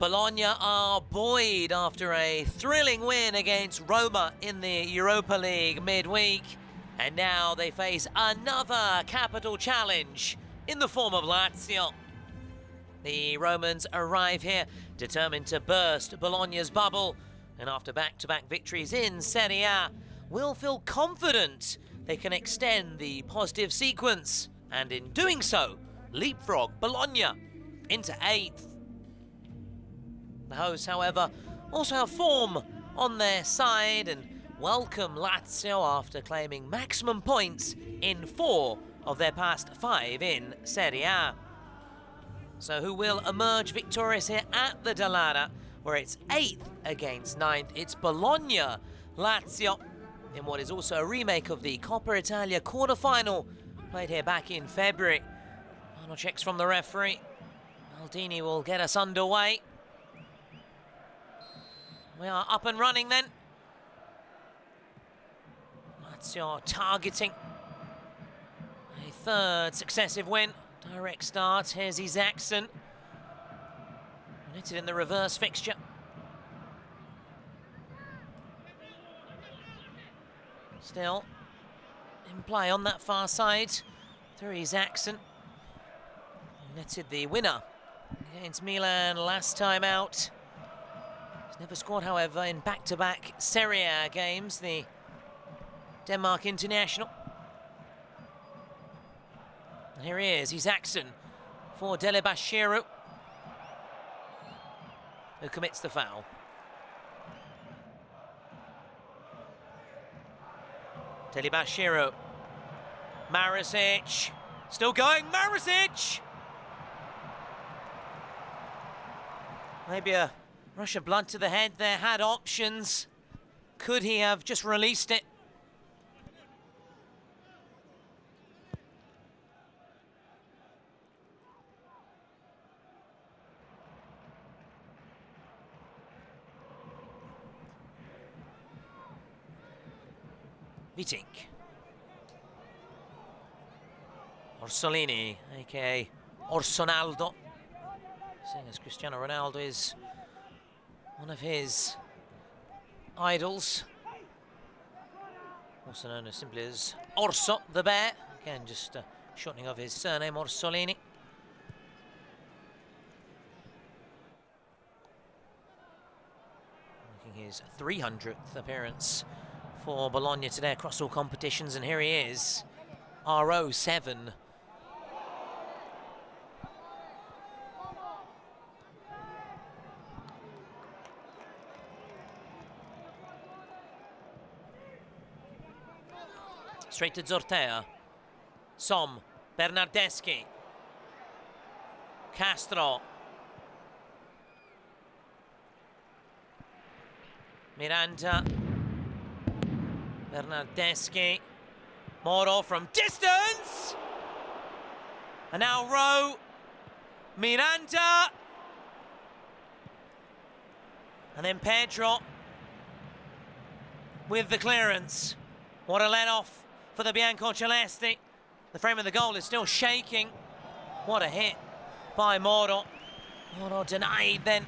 Bologna are buoyed after a thrilling win against Roma in the Europa League midweek. And now they face another capital challenge in the form of Lazio. The Romans arrive here determined to burst Bologna's bubble. And after back-to-back victories in Serie A, will feel confident they can extend the positive sequence. And in doing so, leapfrog Bologna into 8th. The hosts, however, also have form on their side and welcome Lazio after claiming maximum points in 4 of their past 5 in Serie A. So who will emerge victorious here at the Della, where it's 8th against 9th? It's Bologna-Lazio in what is also a remake of the Coppa Italia quarter-final played here back in February. Final checks from the referee. Maldini will get us underway. We are up and running then. Lazio targeting a 3rd successive win. Direct start. Here's Isaacson. Knitted in the reverse fixture. Still in play on that far side. Through Isaacson. Netted the winner against Milan last time out. Never scored, however, in back-to-back Serie A games, the Denmark international. And here he is, Isaacson for della, who commits the foul. Della, Marisic, still going, Marisic! Maybe a rush of blood to the head there, had options. Could he have just released it? Vitink. Orsolini, aka Orsonaldo. Seeing as Cristiano Ronaldo is one of his idols, also known as simply as Orso the Bear. Again, just a shortening of his surname, Orsolini. Making his 300th appearance for Bologna today across all competitions, and here he is, RO7. Straight to Zortea. Som, Bernardeschi. Castro. Miranda. Bernardeschi. Moro from distance! And now Rowe. Miranda. And then Pedro with the clearance. What a let-off for the Biancocelesti. The frame of the goal is still shaking. What a hit by Moro. Moro denied then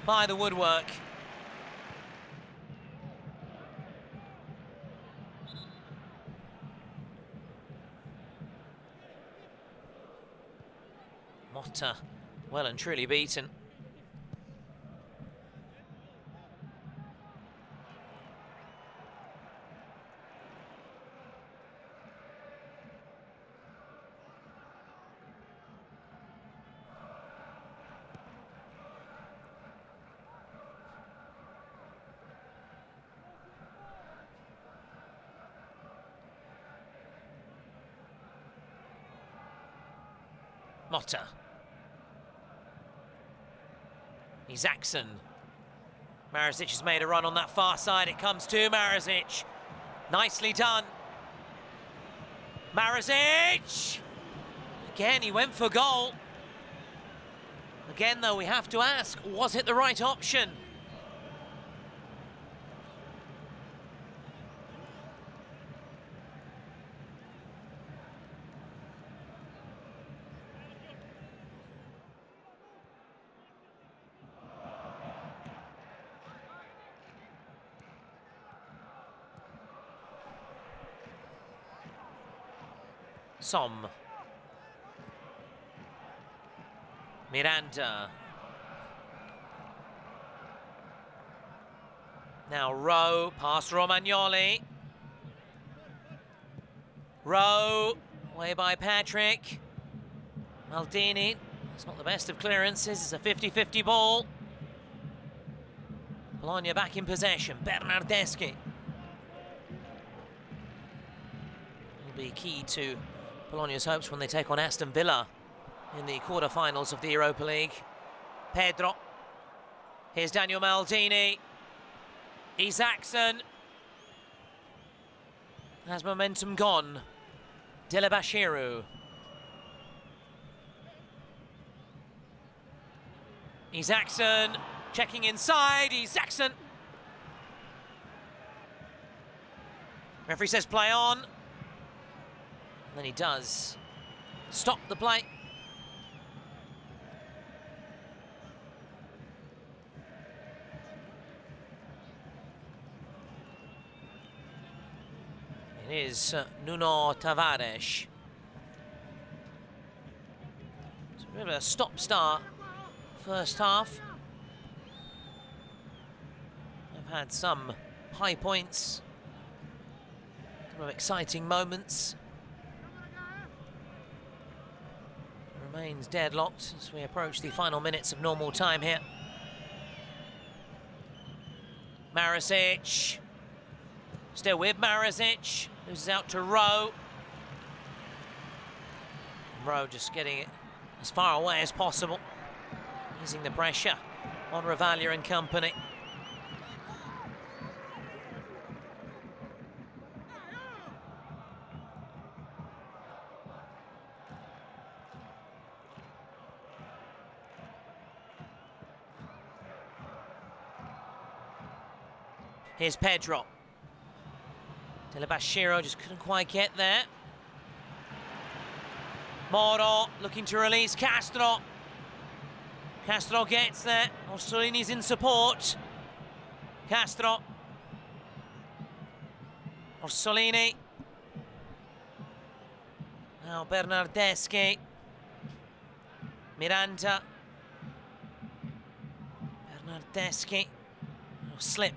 by the woodwork. Motta well and truly beaten. Motta. Isaacson. Marisic has made a run on that far side. It comes to Marisic. Nicely done. Marisic! Again, he went for goal. Again, though, we have to ask, was it the right option? Som. Miranda. Now Rowe, past Romagnoli. Rowe, away by Patrick. Maldini, it's not the best of clearances, it's a 50-50 ball. Bologna back in possession, Bernardeschi. Will be key to Bologna's hopes when they take on Aston Villa in the quarter-finals of the Europa League. Pedro. Here's Daniel Maldini. Isaacson. Has momentum gone. Della. Isaacson checking inside. Isaacson. Referee says play on. And then he does stop the play. It is Nuno Tavares. It's a bit of a stop-start first half. I've had some high points, a couple of exciting moments. It remains deadlocked as we approach the final minutes of normal time here. Marisic. Still with Marisic. Loses out to Rowe. Rowe just getting it as far away as possible. Easing the pressure on Ravalia and company. Here's Pedro. Della just couldn't quite get there. Moro looking to release Castro. Castro gets there. Orsolini's in support. Castro. Orsolini. Now Bernardeschi. Miranda. Bernardeschi. Oh, slip.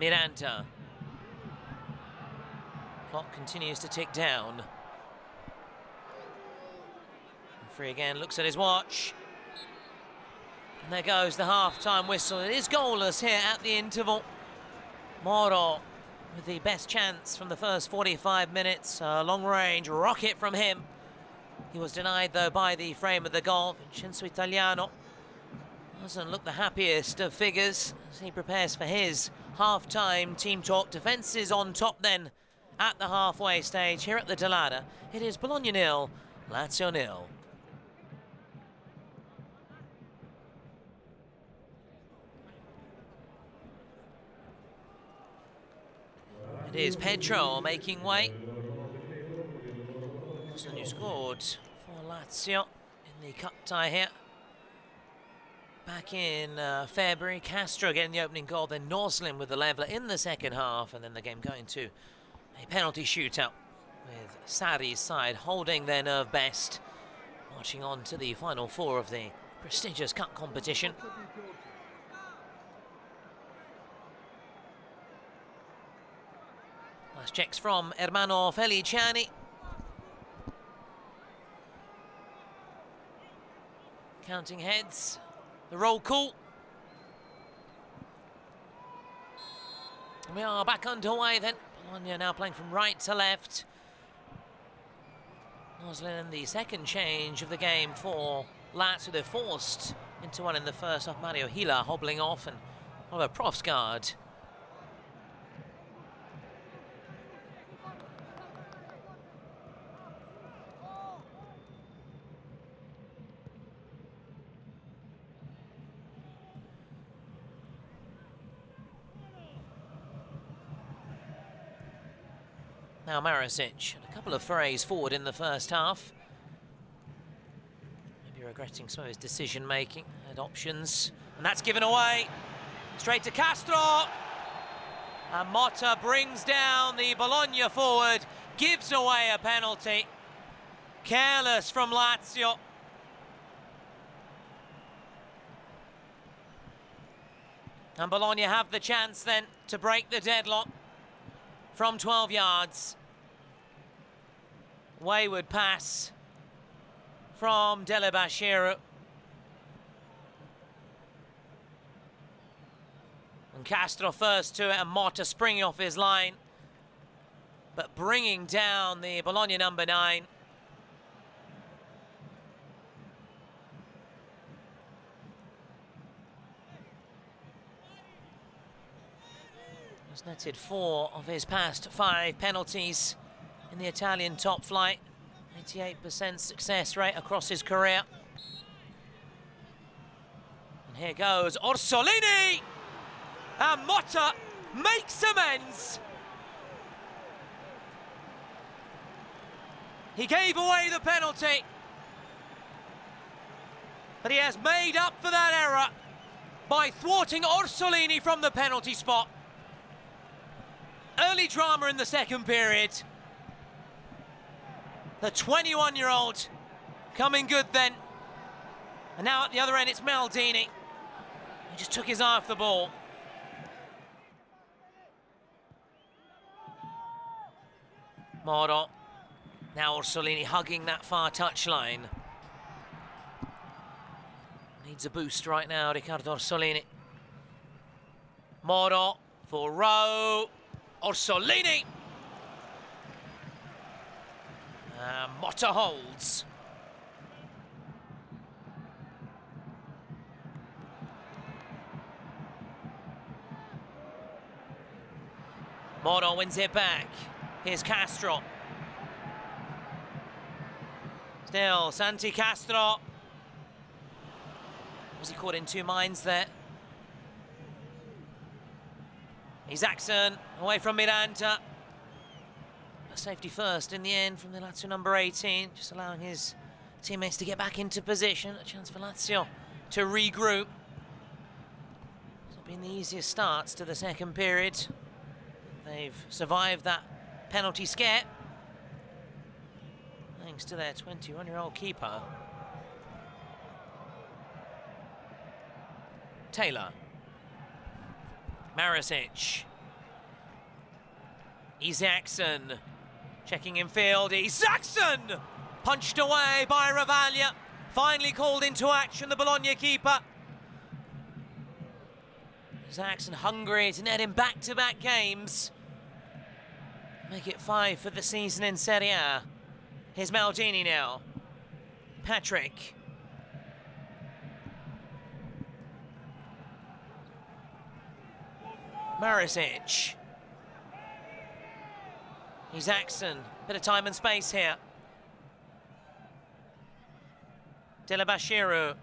Miranda. Clock continues to tick down. Referee again looks at his watch. And there goes the half-time whistle. It is goalless here at the interval. Moro with the best chance from the first 45 minutes. A long-range rocket from him. He was denied, though, by the frame of the goal. Vincenzo Italiano doesn't look the happiest of figures as he prepares for his half-time team talk. Defence is on top then at the halfway stage here at the Della. It is Bologna 0, Lazio 0. It is Pedro making way. Person who scored for Lazio in the cup tie here. Back in February, Castro getting the opening goal, then Norslin with the leveller in the second half, and then the game going to a penalty shootout with Sarri's side holding their nerve best, marching on to the final four of the prestigious cup competition. Last checks from Ermanno Feliciani. Counting heads. The roll call. We are back underway then. Bologna now playing from right to left. Noslin, the second change of the game for Lazio. They're forced into one in the first half. Mario Hila hobbling off and Oliver Profsgaard. Now Marisic, and a couple of forays forward in the first half. Maybe regretting some of his decision-making. Had options, and that's given away. Straight to Castro. And Motta brings down the Bologna forward, gives away a penalty. Careless from Lazio. And Bologna have the chance then to break the deadlock from 12 yards. Wayward pass from della. And Castro first to it, and Motta springing off his line, but bringing down the Bologna number 9. He's netted 4 of his past 5 penalties in the Italian top flight. 88% success rate across his career. And here goes Orsolini! And Motta makes amends. He gave away the penalty, but he has made up for that error by thwarting Orsolini from the penalty spot. Early drama in the second period. The 21-year-old coming good then. And now at the other end, it's Maldini. He just took his eye off the ball. Moro. Now Orsolini hugging that far touchline. Needs a boost right now, Riccardo Orsolini. Moro for Rowe. Orsolini. Motta holds. Moro wins it back. Here's Castro. Still, Santi Castro. Was he caught in two minds there? Isaacson away from Miranda. But safety first in the end from the Lazio number 18, just allowing his teammates to get back into position. A chance for Lazio to regroup. It's not been the easiest starts to the second period. They've survived that penalty scare, thanks to their 21-year-old keeper. Taylor. Marisic. Isaacson. Checking in field. Isaacson! Punched away by Ravaglia. Finally called into action, the Bologna keeper. Isaacson hungry to net him back-to-back games. Make it 5 for the season in Serie A. Here's Maldini now. Patrick. Marisic. Isaacson. Bit of time and space here. Della.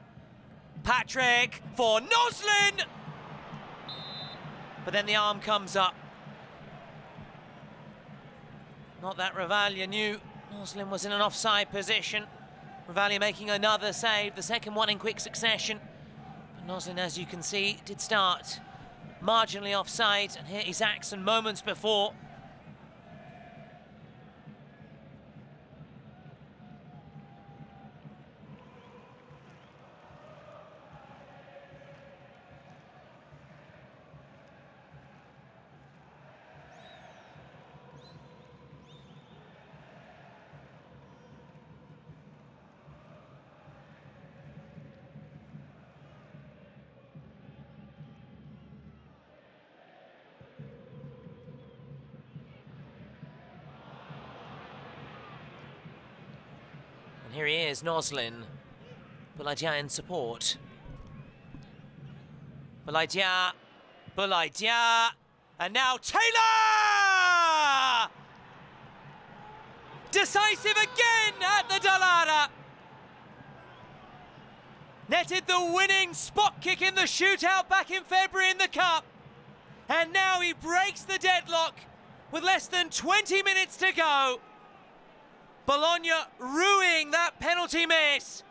Patrick for Noslin! But then the arm comes up. Not that Ravaglia knew Noslin was in an offside position. Ravaglia making another save, the second one in quick succession. But Noslin, as you can see, did start marginally offside. And here is Isaacson moments before. And here he is, Noslin. Bulaidia in support. Bulaidia. And now Taylor! Decisive again at the della. Netted the winning spot kick in the shootout back in February in the Cup. And now he breaks the deadlock with less than 20 minutes to go. Bologna ruining that penalty miss.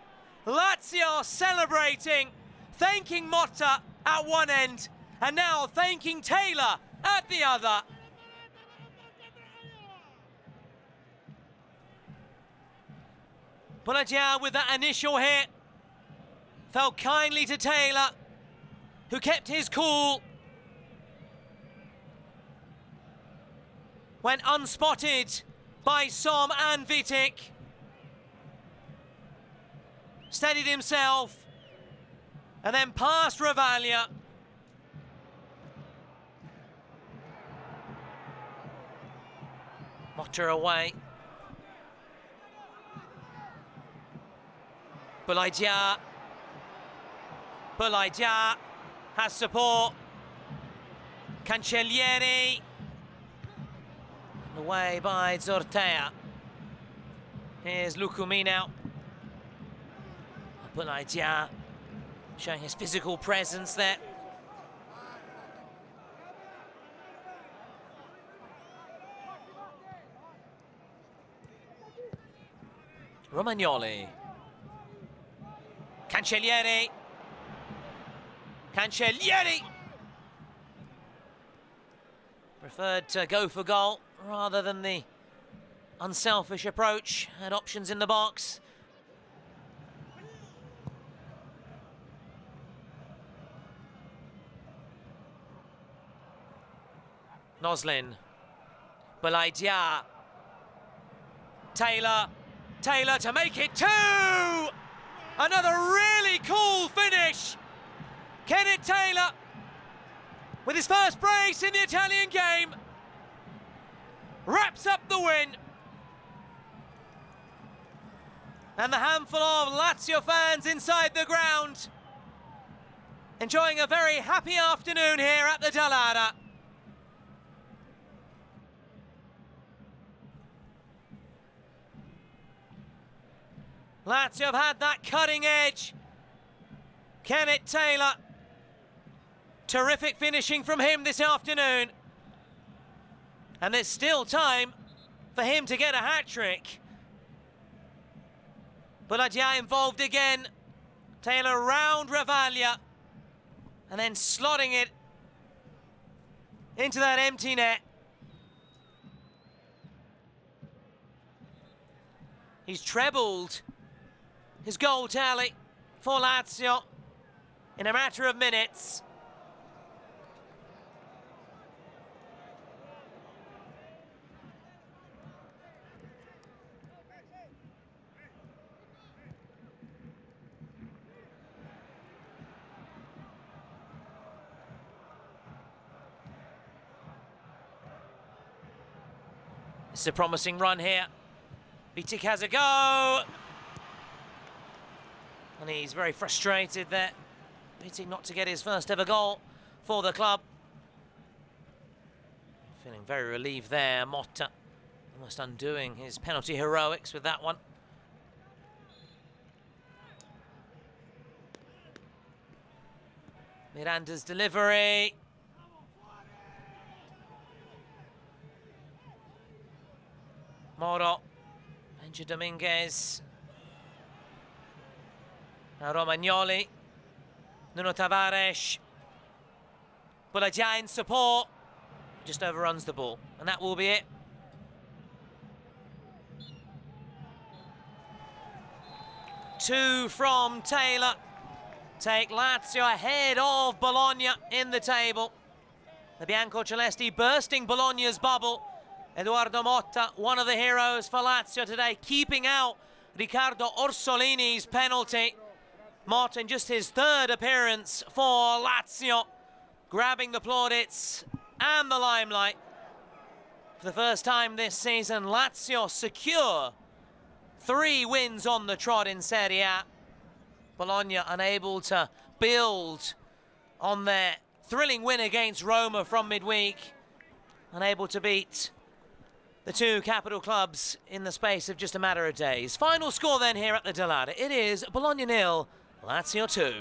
Lazio celebrating, thanking Motta at one end, and now thanking Taylor at the other. Bologna with that initial hit fell kindly to Taylor, who kept his cool. Went unspotted by Som and Vitic. Steadied himself and then passed Ravalia. Motta away. Bologna has support. Cancellieri. Away by Zortea. Here's Lucumi now. Bologna showing his physical presence there. Romagnoli. Cancellieri. Preferred to go for goal rather than the unselfish approach. Had options in the box. Noslin. Bologna. Taylor to make it 2! Another really cool finish. Kenneth Taylor with his first brace in the Italian game wraps up the win. And the handful of Lazio fans inside the ground enjoying a very happy afternoon here at the Della. Lazio have had that cutting edge. Kenneth Taylor. Terrific finishing from him this afternoon. And there's still time for him to get a hat-trick. Bologna involved again. Taylor round Ravalia. And then slotting it into that empty net. He's trebled his goal tally for Lazio in a matter of minutes. This is a promising run here. Vitic has a go. And he's very frustrated there. Vitic not to get his first ever goal for the club. Feeling very relieved there, Motta. Almost undoing his penalty heroics with that one. Miranda's delivery. Moro. Benji Dominguez. Now Romagnoli. Nuno Tavares. Bologna in support. Just overruns the ball. And that will be it. Two from Taylor. Take Lazio ahead of Bologna in the table. The Biancocelesti bursting Bologna's bubble. Edoardo Motta, one of the heroes for Lazio today, keeping out Riccardo Orsolini's penalty. Motta in just his third appearance for Lazio, grabbing the plaudits and the limelight. For the first time this season, Lazio secure 3 wins on the trot in Serie A. Bologna unable to build on their thrilling win against Roma from midweek. Unable to beat the two capital clubs in the space of just a matter of days. Final score then here at the Della. It is Bologna 0, Lazio 2.